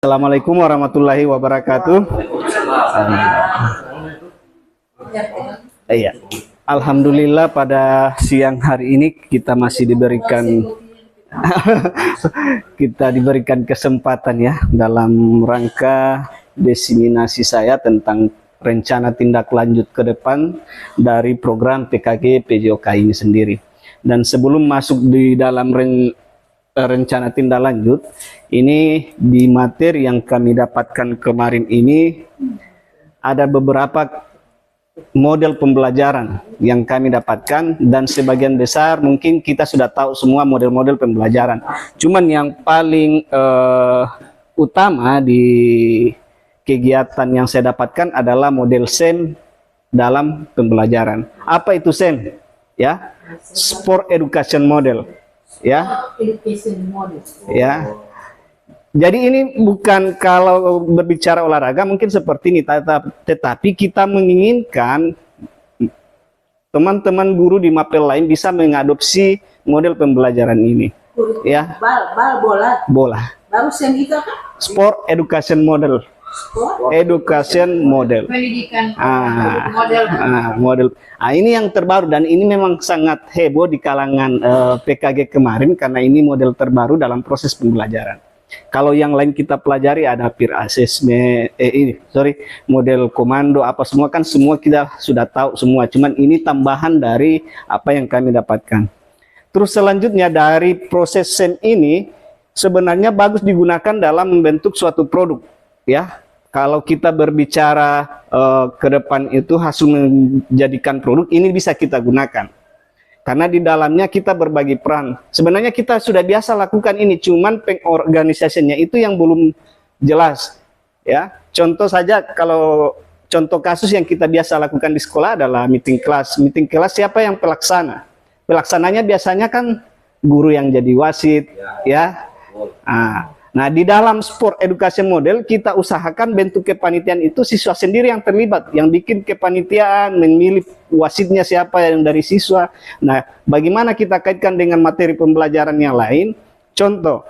Assalamualaikum warahmatullahi wabarakatuh. Iya. Alhamdulillah pada siang hari ini kita masih diberikan kesempatan ya dalam rangka diseminasi saya tentang rencana tindak lanjut ke depan dari program PKG PJOK ini sendiri. Dan sebelum masuk di dalam rencana tindak lanjut, ini di materi yang kami dapatkan kemarin ini ada beberapa model pembelajaran yang kami dapatkan, dan sebagian besar mungkin kita sudah tahu semua model-model pembelajaran. Cuman yang paling utama di kegiatan yang saya dapatkan adalah model SEM dalam pembelajaran. Apa itu SEM? Ya, Sport Education Model. Ya, ya. Jadi ini bukan, kalau berbicara olahraga mungkin seperti ini, tetapi kita menginginkan teman-teman guru di mapel lain bisa mengadopsi model pembelajaran ini. Ya, bola. Baru SEM itu apa? Sport Education Model. Education Model. Pendidikan model. Ini yang terbaru dan ini memang sangat heboh di kalangan PKG kemarin karena ini model terbaru dalam proses pembelajaran. Kalau yang lain kita pelajari ada peer assessment, model komando apa semua, kan semua kita sudah tahu semua. Cuman ini tambahan dari apa yang kami dapatkan. Terus selanjutnya dari proses SEM ini sebenarnya bagus digunakan dalam membentuk suatu produk. Ya, kalau kita berbicara ke depan itu hasil menjadikan produk, ini bisa kita gunakan. Karena di dalamnya kita berbagi peran. Sebenarnya kita sudah biasa lakukan ini, cuman pengorganisasinya itu yang belum jelas. Ya, contoh saja, kalau contoh kasus yang kita biasa lakukan di sekolah adalah meeting kelas. Meeting kelas siapa yang pelaksana? Pelaksananya biasanya kan guru yang jadi wasit, ya. Nah, di dalam Sport Education Model kita usahakan bentuk kepanitiaan itu siswa sendiri yang terlibat, yang bikin kepanitiaan, memilih wasitnya siapa yang dari siswa. Nah, bagaimana kita kaitkan dengan materi pembelajaran yang lain? Contoh,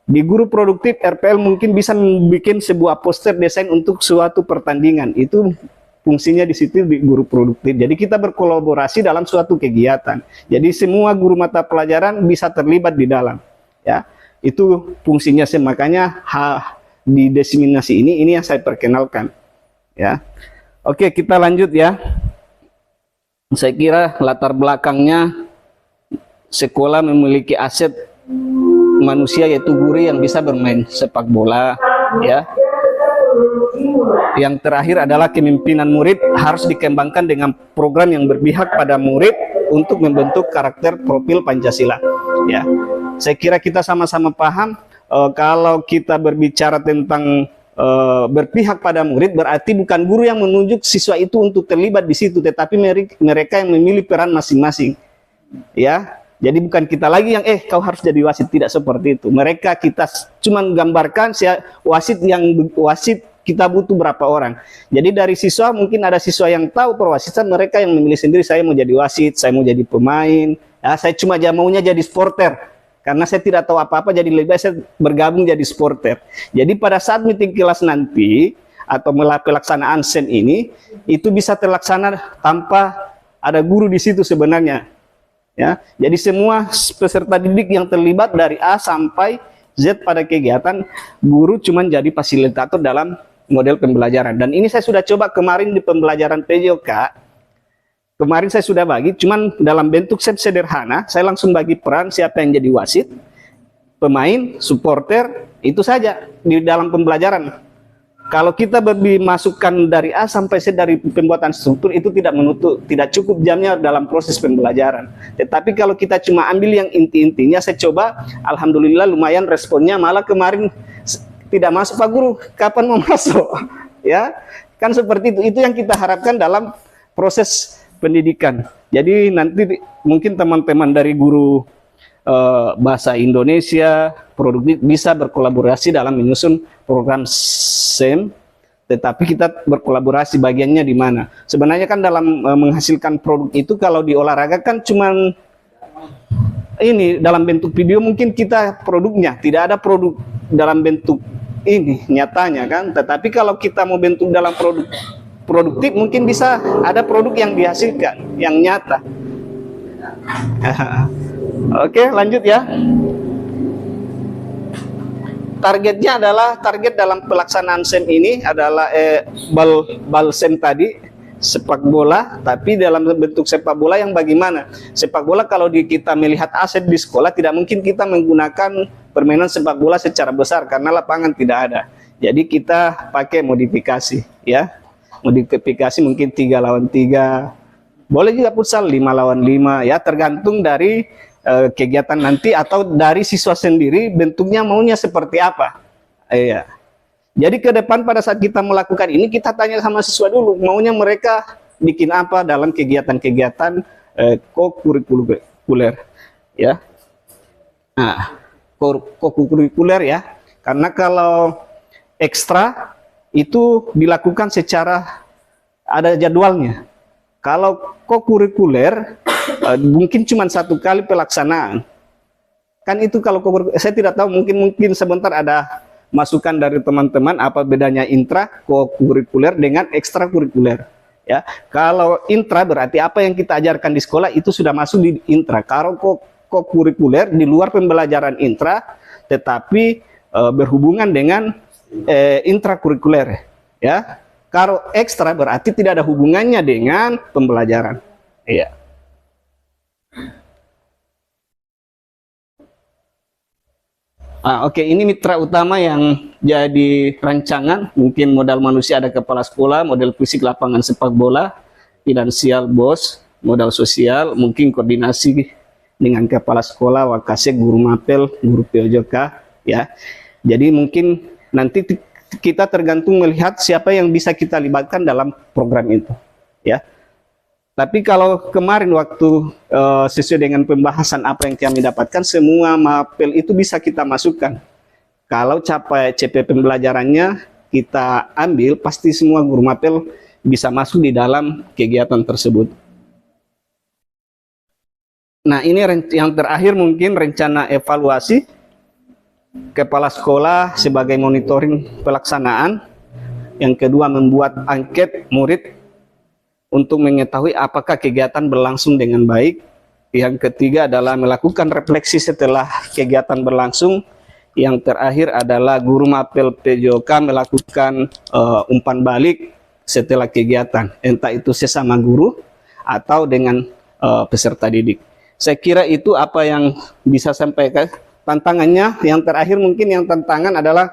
di guru produktif RPL mungkin bisa membuat sebuah poster desain untuk suatu pertandingan. Itu fungsinya di situ di guru produktif. Jadi kita berkolaborasi dalam suatu kegiatan. Jadi semua guru mata pelajaran bisa terlibat di dalam. Ya. Itu fungsinya SEM, makanya di diseminasi ini yang saya perkenalkan ya. Oke, kita lanjut ya. Saya kira latar belakangnya sekolah memiliki aset manusia yaitu guru yang bisa bermain sepak bola ya. Yang terakhir adalah kepemimpinan murid harus dikembangkan dengan program yang berpihak pada murid untuk membentuk karakter profil Pancasila ya. Saya kira kita sama-sama paham kalau kita berbicara tentang berpihak pada murid, berarti bukan guru yang menunjuk siswa itu untuk terlibat di situ, tetapi mereka yang memilih peran masing-masing. Ya, jadi bukan kita lagi yang kau harus jadi wasit, tidak seperti itu. Kita cuma gambarkan wasit kita butuh berapa orang. Jadi dari siswa mungkin ada siswa yang tahu perwasitan, mereka yang memilih sendiri, saya mau jadi wasit, saya mau jadi pemain, ya, saya cuma maunya jadi sporter. Karena saya tidak tahu apa-apa, jadi lebih baik saya bergabung jadi sporter. Jadi pada saat meeting kelas nanti, atau pelaksanaan SEM ini, itu bisa terlaksana tanpa ada guru di situ sebenarnya. Ya, jadi semua peserta didik yang terlibat dari A sampai Z pada kegiatan, guru cuma jadi fasilitator dalam model pembelajaran. Dan ini saya sudah coba kemarin di pembelajaran PJOK. Kemarin saya sudah bagi, cuman dalam bentuk SEM sederhana, saya langsung bagi peran siapa yang jadi wasit, pemain, supporter, itu saja di dalam pembelajaran. Kalau kita masukkan dari A sampai Z dari pembuatan struktur, itu tidak cukup jamnya dalam proses pembelajaran. Tetapi kalau kita cuma ambil yang inti-intinya, saya coba, alhamdulillah lumayan responnya, malah kemarin tidak masuk, Pak Guru, kapan mau masuk? Ya, kan seperti itu yang kita harapkan dalam proses pendidikan. Jadi nanti mungkin teman-teman dari guru bahasa Indonesia produktif bisa berkolaborasi dalam menyusun program SEM, tetapi kita berkolaborasi bagiannya di mana. Sebenarnya kan dalam menghasilkan produk itu, kalau di olahraga kan cuman ini dalam bentuk video, mungkin kita produknya tidak ada produk dalam bentuk ini nyatanya kan. Tetapi kalau kita mau bentuk dalam produktif, mungkin bisa ada produk yang dihasilkan yang nyata. Oke, lanjut ya. Targetnya adalah, target dalam pelaksanaan SEM ini adalah bal SEM tadi, sepak bola, tapi dalam bentuk sepak bola yang bagaimana? Sepak bola kalau kita melihat aset di sekolah, tidak mungkin kita menggunakan permainan sepak bola secara besar karena lapangan tidak ada. Jadi kita pakai modifikasi, ya. Modifikasi mungkin 3 lawan 3, boleh juga futsal 5 lawan 5, ya, tergantung dari kegiatan nanti atau dari siswa sendiri bentuknya maunya seperti apa. Iya. Jadi ke depan pada saat kita melakukan ini, kita tanya sama siswa dulu maunya mereka bikin apa dalam kegiatan-kegiatan kokurikuler, ya. Nah, kokurikuler ya. Karena kalau ekstra itu dilakukan secara ada jadwalnya. Kalau kokurikuler mungkin cuma 1 kali pelaksanaan. Kan itu kalau saya tidak tahu, mungkin sebentar ada masukan dari teman-teman apa bedanya intra kokurikuler dengan ekstrakurikuler. Ya, kalau intra berarti apa yang kita ajarkan di sekolah itu sudah masuk di intra. Kalau kokurikuler di luar pembelajaran intra, tetapi berhubungan dengan intrakurikuler. Ya, kalau ekstra berarti tidak ada hubungannya dengan pembelajaran. Iya. Oke, ini mitra utama yang jadi rancangan. Mungkin modal manusia ada kepala sekolah, model fisik lapangan sepak bola, finansial bos, modal sosial, mungkin koordinasi dengan kepala sekolah, wakasek, guru mapel, guru POJK, ya. Jadi mungkin nanti kita tergantung melihat siapa yang bisa kita libatkan dalam program itu, ya. Tapi kalau kemarin waktu sesuai dengan pembahasan apa yang kami dapatkan, semua mapel itu bisa kita masukkan. Kalau capai CP pembelajarannya kita ambil, pasti semua guru mapel bisa masuk di dalam kegiatan tersebut. Nah, ini yang terakhir mungkin rencana evaluasi. Kepala sekolah sebagai monitoring pelaksanaan. Yang kedua, membuat angket murid untuk mengetahui apakah kegiatan berlangsung dengan baik. Yang ketiga adalah melakukan refleksi setelah kegiatan berlangsung. Yang terakhir adalah guru mapel PJOK melakukan umpan balik setelah kegiatan, entah itu sesama guru atau dengan peserta didik. Saya kira itu apa yang bisa sampaikan. Tantangannya yang terakhir mungkin yang tantangan adalah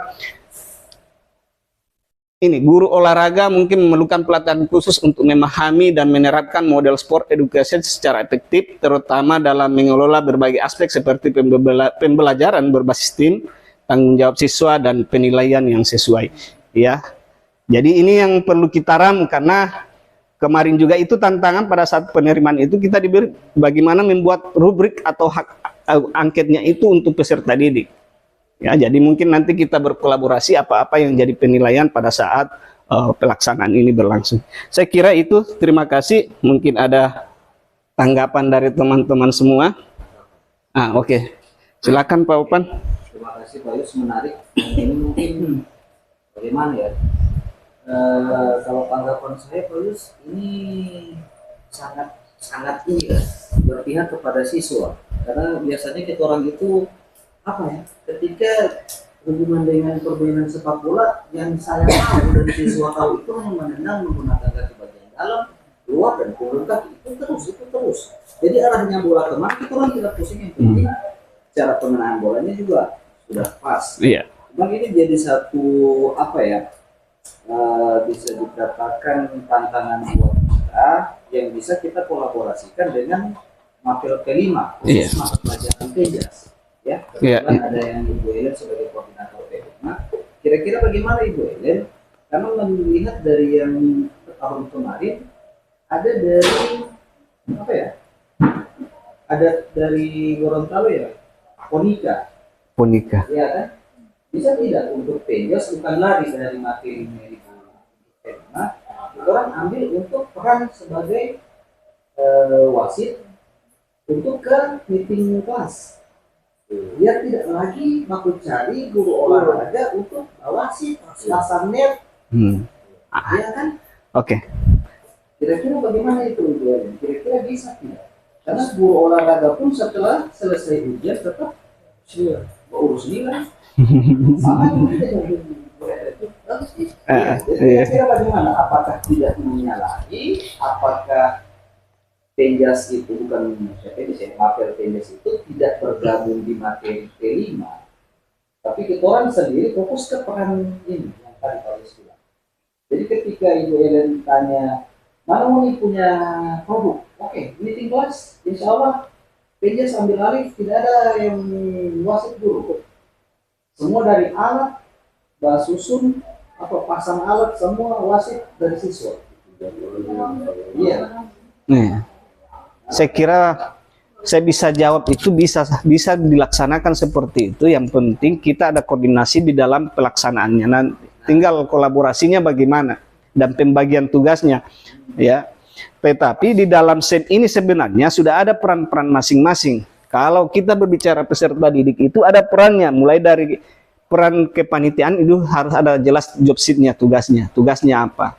ini, guru olahraga mungkin memerlukan pelatihan khusus untuk memahami dan menerapkan model sport education secara efektif, terutama dalam mengelola berbagai aspek seperti pembelajaran berbasis tim, tanggung jawab siswa, dan penilaian yang sesuai. Ya, jadi ini yang perlu kita ram, karena kemarin juga itu tantangan pada saat penerimaan itu kita diberi bagaimana membuat rubrik atau angketnya itu untuk peserta didik. Ya, jadi mungkin nanti kita berkolaborasi apa-apa yang jadi penilaian pada saat pelaksanaan ini berlangsung. Saya kira itu, terima kasih. Mungkin ada tanggapan dari teman-teman semua. Oke. Silakan Pak Opan. Terima kasih Pak Yus, menarik. Ini mungkin bagaimana ya? Kalau tanggapan saya Pak Yus, ini sangat ini kan, berpihak kepada siswa. Karena biasanya kita orang itu apa ya, ketika hubungan dengan permainan sepak bola yang saya tahu dan siswa tahu itu hanya menendang menggunakan kaki bagian dalam, luar dan turun kaki, itu terus. Jadi arahnya bola kemana kita orang tidak pusing, yang penting cara pengenaan bolanya juga sudah pas. Iya. Bang, ini jadi satu apa ya, bisa dikatakan tantangan buat kita yang bisa kita kolaborasikan dengan mapel kelima, khusus mata pelajaran Tejas. Ya, kebetulan ada yang Ibu Ellen sebagai koordinator PEDUMA. Kira-kira bagaimana Ibu Ellen? Karena melihat dari yang tahun kemarin ada dari apa ya? Ada dari Gorontalo ya, Ponika. Ya kan? Bisa tidak untuk Tejas bukan lari dari materi PEDUMA, orang ambil untuk peran sebagai wasit untuk ke meeting kelas. Dia tidak lagi mau cari guru olahraga untuk wasit, pasang net, ya kan? Oke. Kira-kira bagaimana itu? Kira-kira bisa tidak? Karena guru olahraga pun setelah selesai ujian tetap urus nilai. Sama juga jadi kira-kira bagaimana? Apakah tidak menyalahi? Apakah Penjas itu bukan materi Penjas itu tidak bergabung di materi P5, tapi kita orang sendiri fokus ke peran ini yang tadi Pak Yus bilang. Jadi ketika Ibu Ellen tanya mana Uni punya produk, oke, meeting kelas, insya Allah Penjas ambil alih, tidak ada yang wasit dulu. Semua dari alat, susun, pasang alat, semua wasit dari siswa. Iya. Saya kira saya bisa jawab itu bisa dilaksanakan seperti itu. Yang penting kita ada koordinasi di dalam pelaksanaannya. Nah, tinggal kolaborasinya bagaimana dan pembagian tugasnya, ya. Tetapi di dalam set ini sebenarnya sudah ada peran-peran masing-masing. Kalau kita berbicara peserta didik itu ada perannya, mulai dari peran kepanitiaan itu harus ada jelas job sheet-nya, tugasnya apa.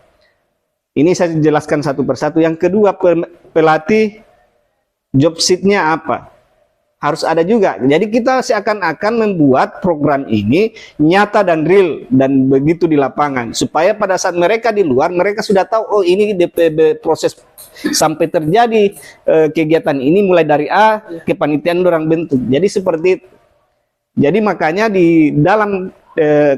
Ini saya jelaskan satu persatu. Yang kedua, pelatih job sheet-nya apa? Harus ada juga. Jadi kita seakan-akan membuat program ini nyata dan real dan begitu di lapangan, supaya pada saat mereka di luar mereka sudah tahu, oh ini DPB proses sampai terjadi kegiatan ini mulai dari A kepanitiaan orang bentuk. Jadi seperti itu. Jadi makanya di dalam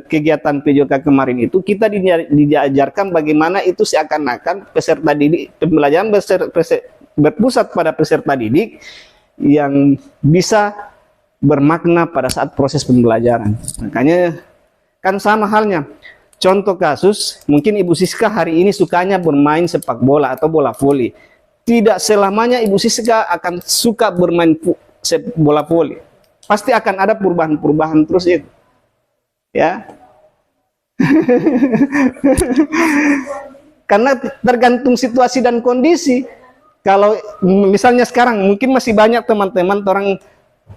kegiatan PJOK kemarin itu kita diajarkan bagaimana itu seakan-akan peserta didik, pembelajaran berpusat pada peserta didik yang bisa bermakna pada saat proses pembelajaran. Makanya kan sama halnya. Contoh kasus, mungkin Ibu Siska hari ini sukanya bermain sepak bola atau bola voli. Tidak selamanya Ibu Siska akan suka bermain bola voli. Pasti akan ada perubahan-perubahan terus itu. Ya. Karena tergantung situasi dan kondisi. Kalau misalnya sekarang mungkin masih banyak teman-teman orang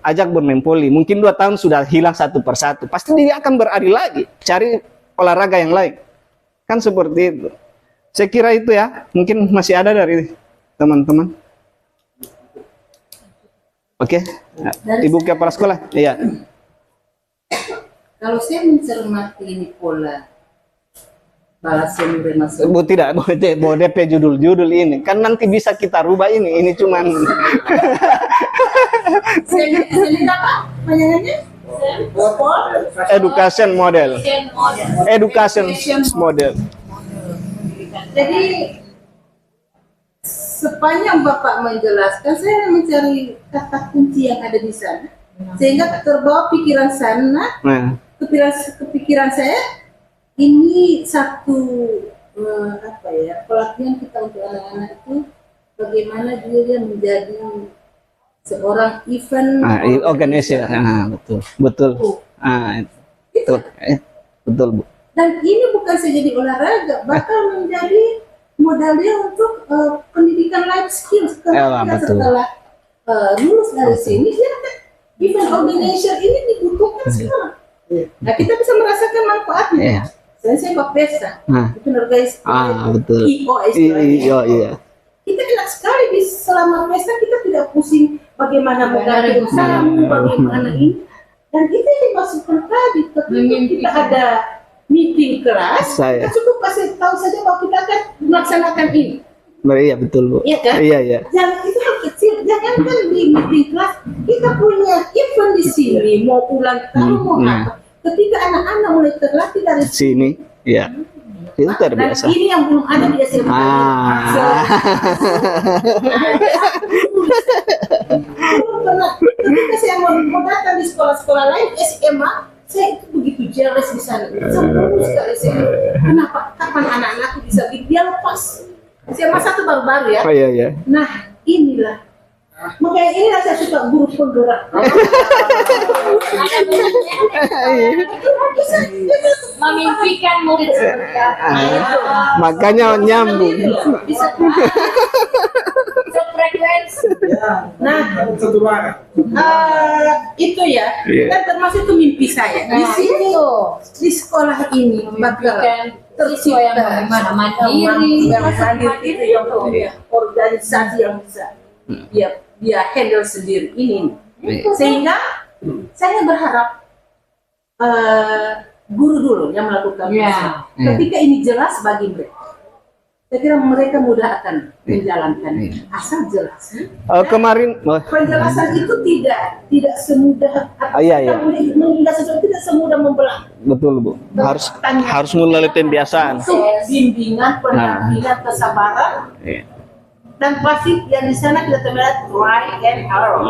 ajak bermain voli, mungkin 2 tahun sudah hilang satu persatu, pasti dia akan beralih lagi cari olahraga yang lain, kan seperti itu. Saya kira itu ya, mungkin masih ada dari teman-teman. Oke, Ibu Kepala Sekolah. Iya. Kalau saya mencermati ini pola balas yang bermaksud. Bu, tidak boleh DP judul-judul ini kan nanti bisa kita rubah ini cuman education model. Jadi sepanjang Bapak menjelaskan, saya mencari kata kunci yang ada di sana sehingga terbawa pikiran sana. Kepikiran saya ini satu pelatihan kita untuk anak-anak itu bagaimana dia menjadi seorang event organizer. Betul. Betul Bu. Dan ini bukan saja jadi olahraga, bahkan menjadi modalnya untuk pendidikan life skills. Setelah lulus dari sini, dia event organizer ini dibutuhkan sekarang. Nah, kita bisa merasakan manfaatnya. Saya Pak Pesta, itu guys. Betul. Iya. Kita enak sekali di selama pesta, kita tidak pusing bagaimana mengganti tamu, bagaimana ini. Dan kita dimasukkan tadi, ketika kita ada meeting kelas, kita cukup kasih tahu saja bahwa kita akan melaksanakan ini. Iya betul Bu. Iya kan? Iya. Jangan itu hal kecil, jangan kan di meeting kelas kita punya event di sini, mau ulang tahun mau apa. Ketika anak-anak mulai terlatih dari sini, ya itu terbiasa. Nah, ini yang belum ada di SMA. Ketika saya mau datang di sekolah-sekolah lain SMA, saya itu begitu jealous di sana. Sempurna sekali saya. Kenapa? Kapan anak-anakku bisa dia lepas? SMA 1 baru-baru ya. Iya. Nah, inilah. Makanya inilah saya suka guru penggerak. Memimpikan murid seperti apa. Makanya nyambung. Sefrekuensi. Nah, Itu ya, Iya. kan termasuk itu mimpi saya. Di sini, di sekolah ini bakal siswa yang bagaimana mandiri, yang mandiri itu yang punya organisasi yang bisa dia handle sendiri ini. Sehingga saya berharap guru dulu yang melakukan Ya. ketika ini jelas bagi mereka. Saya kira mereka mudah akan menjalankan asal jelas. Kemarin Penjelasan itu tidak semudah iya. mengindah sesuatu, tidak semudah membelah. betul Bu, harus melalui pembiasaan. Masuk bimbingan, pendampingan, kesabaran, Iya. dan pasti yang di sana kita terlihat try and error.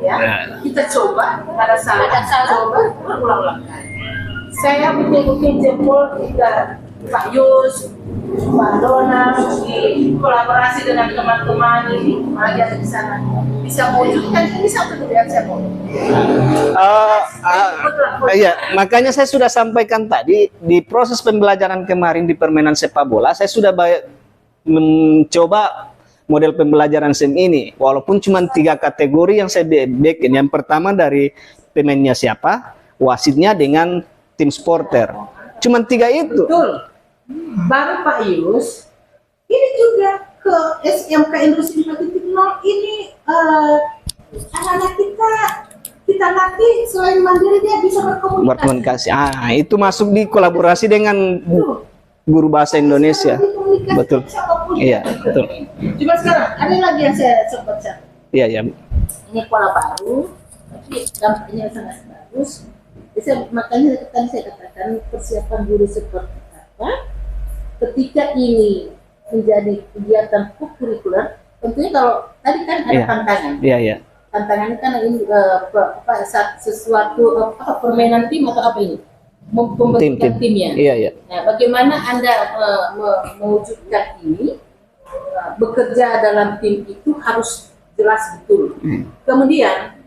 Ya, kita coba, ada salah, coba, ulang-ulang. Saya betul-betul jempol ketika Pak Yus, Pak Dona, di kolaborasi dengan teman-teman ini, ada di sana bisa mewujudkan ini satu yang saya mau. Iya, makanya saya sudah sampaikan tadi di proses pembelajaran kemarin di permainan sepak bola, saya sudah mencoba model pembelajaran SEM ini, walaupun cuma 3 kategori yang saya bikin. Yang pertama dari pemainnya siapa, wasitnya dengan tim supporter. Cuma 3 itu. Betul. Baru Pak Yus, ini juga ke SMK Industri 4.0 ini anak-anak kita latih selain mandiri dia bisa berkomunikasi. Itu masuk di kolaborasi dengan guru bahasa Indonesia. Betul. Iya, betul. Cuma sekarang ada lagi yang saya sempat catat. Iya, iya. Ini pola baru, tapi dampaknya sangat bagus. Makanya tadi saya katakan persiapan guru seperti apa ketika ini menjadi kegiatan kurikuler. Tentunya kalau tadi kan ada tantangan. Iya, iya. Tantangannya kan ini sesuatu permainan tim atau apa ini? Membentukkan timnya. Iya, iya. Nah, bagaimana Anda mewujudkan ini? Bekerja dalam tim itu harus jelas betul. Kemudian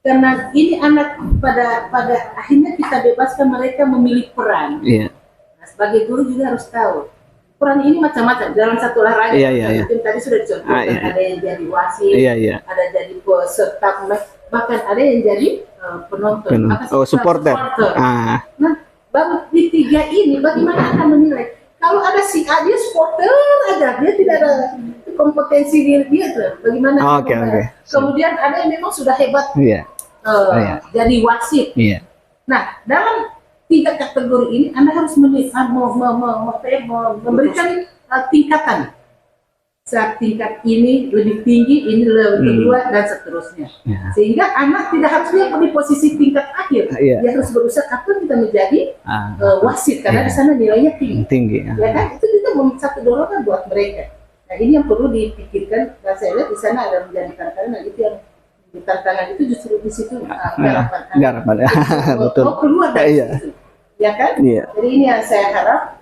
karena ini anak pada akhirnya kita bebaskan mereka memilih peran. Iya. Nah, sebagai guru juga harus tahu peran ini macam-macam dalam satu olahraga. Iya. Mungkin tadi sudah dicontohkan, ada yang jadi wasit, Iya. ada jadi peserta, bahkan ada yang jadi penonton. Supporter. Nah, baru di 3 ini bagaimana akan menilai? Kalau ada si A dia supporter aja, dia tidak ada kompetensi diri dia tuh. Bagaimana? Oke. Kemudian ada yang memang sudah hebat. Iya. Jadi wasit. Iya. Nah, dalam 3 kategori ini Anda harus memberikan tingkatan. Saat tingkat ini lebih tinggi, ini lebih kedua, dan seterusnya. Sehingga anak tidak harus dia di posisi tingkat akhir. Dia harus berusaha kapan kita menjadi wasit, karena di sana nilainya tinggi. Ya kan? Itu juga satu dorongan buat mereka. Nah, ini yang perlu dipikirkan. Nah, saya lihat di sana ada menjadi tantangan, itu yang tantangan itu justru di situ garapan. Betul. Mau keluar dari situ. Ya kan? Iya. Jadi ini yang saya harap.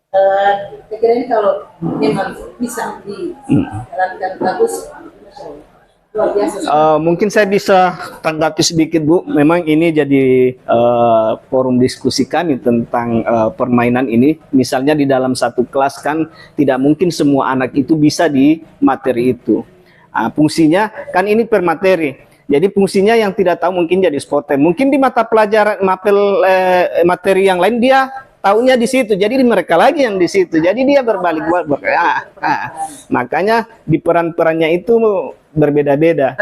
Saya kira ini kalau memang bisa dijalankan bagus, luar biasa. Mungkin saya bisa tanggapi sedikit Bu. Memang ini jadi forum diskusi kami tentang permainan ini. Misalnya di dalam satu kelas kan tidak mungkin semua anak itu bisa di materi itu. Fungsinya kan ini per materi. Jadi fungsinya yang tidak tahu mungkin jadi sporter. Mungkin di mata pelajaran materi yang lain dia taunya di situ. Jadi mereka lagi yang di situ. Jadi dia berbalik makanya di peran-perannya itu berbeda-beda.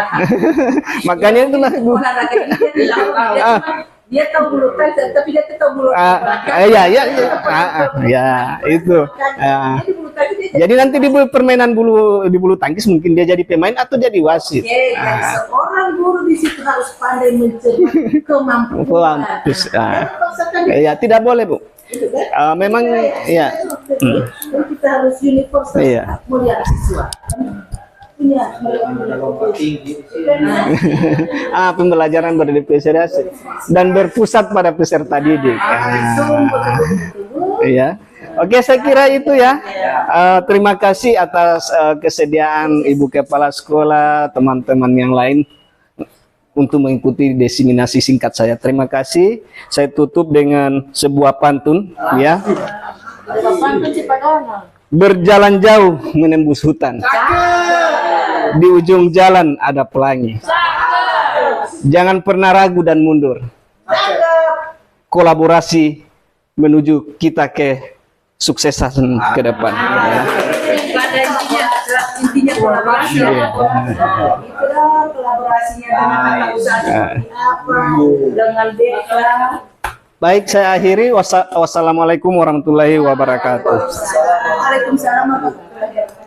Makanya itu olahraga ini dia tahu bulu tangkis, tapi dia tahu bulu itu. Jadi nanti di permainan di bulu tangkis mungkin dia jadi pemain atau jadi wasit. Seorang guru di situ harus pandai mencermati kemampuan. Ya, tidak boleh Bu. Memang ya. Kita harus universal melihat siswa. Pembelajaran berdifferensiasi dan berpusat pada peserta didik. Iya. Oke, saya kira itu ya. Terima kasih atas kesediaan Ibu Kepala Sekolah, teman-teman yang lain untuk mengikuti diseminasi singkat saya. Terima kasih. Saya tutup dengan sebuah pantun ya. Berjalan jauh menembus hutan. Di ujung jalan ada pelangi. Jangan pernah ragu dan mundur. Kolaborasi menuju kita ke suksesan ke depan. Pada intinya kolaborasi. Itulah kolaborasinya dengan tata usaha seperti apa, dengan desa. Baik, saya akhiri. Wassalamualaikum warahmatullahi wabarakatuh. Waalaikumsalam warahmatullahi wabarakatuh.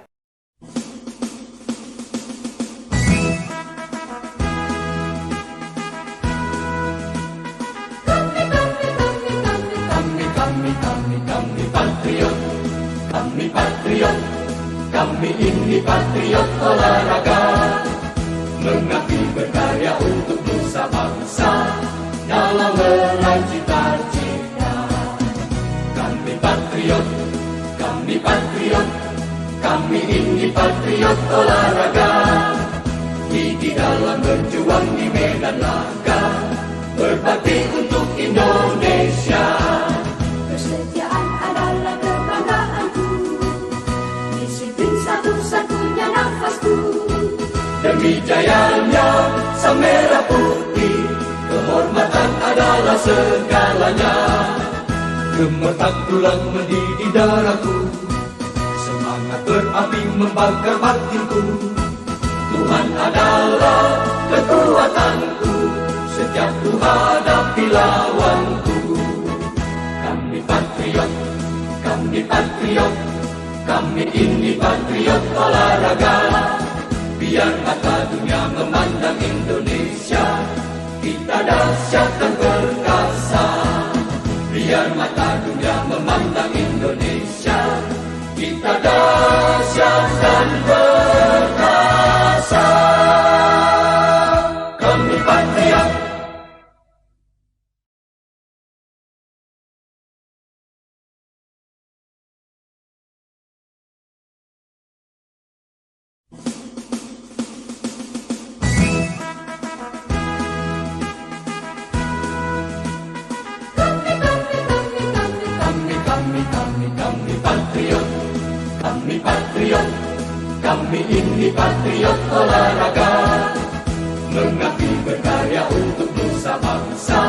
Kami ini patriot olahraga, mengabdi berkarya untuk nusa bangsa dalam meraih cita-cita. Kami patriot, kami ini patriot olahraga, gigi dalam berjuang di medan laga, berbakti untuk Indonesia. Kesetiaan adalah kebanggaanku, disiplin satu-satunya nafasku. Demi jayanya sang merah putih, kehormatan adalah segalanya. Gemetar tulang mendidih darahku, semangat berapi membakar batinku. Tuhan adalah kekuatanku, setiap ku hadapi lawanku. Kami ini patriot olahraga. Biar mata dunia memandang Indonesia, kita dahsyat dan perkasa. Biar mata dunia memandang Indonesia, kita dahsyat dan perkasa. Kami patriot. Kami ini patriot olahraga, mengabdi berkarya untuk nusa bangsa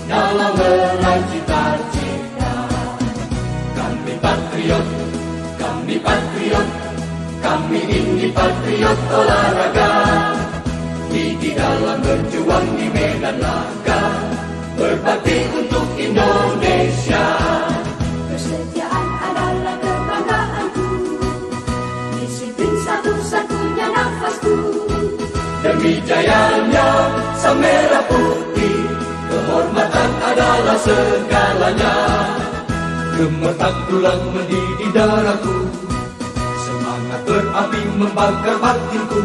dalam meraih cita-cita. Kami patriot, kami ini patriot olahraga, gigi dalam berjuang di medan laga, berbakti untuk Indonesia. Kesetiaan adalah kebanggaanku, disiplin satu-satunya nafasku. Demi jayanya sang merah putih, kehormatan adalah segalanya. Gemetar tulang mendidih darahku, semangat berapi membakar batinku.